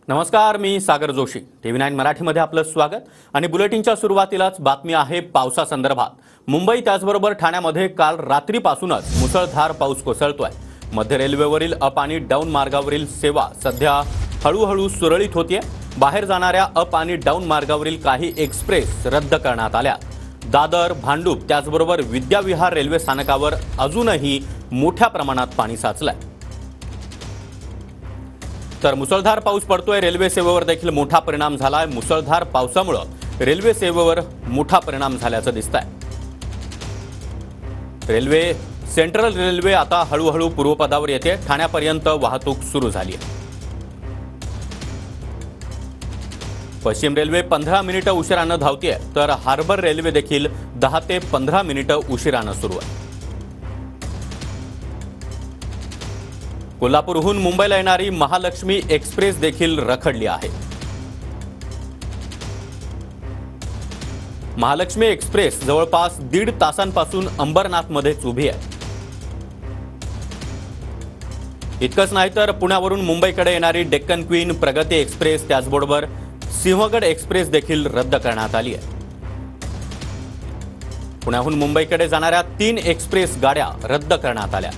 नमस्कार, मी सागर जोशी. TV9 मराठीमध्ये आपलं स्वागत. आणि बुलेटिनच्या सुरुवातीलाच बातमी आहे पावसासंदर्भात. मुंबई त्याचबरोबर ठाण्यामध्ये काल रात्रीपासूनच मुसळधार पाऊस कोसळतोय. मध्य रेल्वेवरील अप आणि डाऊन मार्गावरील सेवा सध्या हळूहळू सुरळीत होतीये. बाहेर जाणाऱ्या अप आणि डाऊन मार्गावरील काही एक्सप्रेस रद्द करण्यात आल्या. दादर, भांडूप त्याचबरोबर विद्याविहार रेल्वे स्थानकावर अजूनही मोठ्या प्रमाणात पाणी साचलंय. तर मुसळधार पाऊस पडतोय. रेल्वे सेवेवर देखील मोठा परिणाम झालाय. मुसळधार पावसामुळे रेल्वे सेवेवर मोठा परिणाम झाल्याचं दिसतंय. सेंट्रल रेल्वे आता हळूहळू पूर्वपदावर येते. ठाण्यापर्यंत वाहतूक सुरू झाली आहे. पश्चिम रेल्वे 15 मिनिटं उशिरानं धावतीये, तर हार्बर रेल्वे देखील 10 ते 15 मिनिटं उशिरानं सुरू आहे. कोल्हापूरहून मुंबईला येणारी महालक्ष्मी एक्सप्रेस देखील रखडली आहे. महालक्ष्मी एक्सप्रेस जवळपास 1.5 तासांपासून अंबरनाथमध्येच उभी आहे. इतकंच नाही तर पुण्यावरून मुंबईकडे येणारी डेक्कन क्वीन, प्रगती एक्सप्रेस त्याचबरोबर सिंहगड एक्सप्रेस देखील रद्द करण्यात आली आहे. पुण्याहून मुंबईकडे जाणाऱ्या 3 एक्सप्रेस गाड्या रद्द करण्यात आल्या.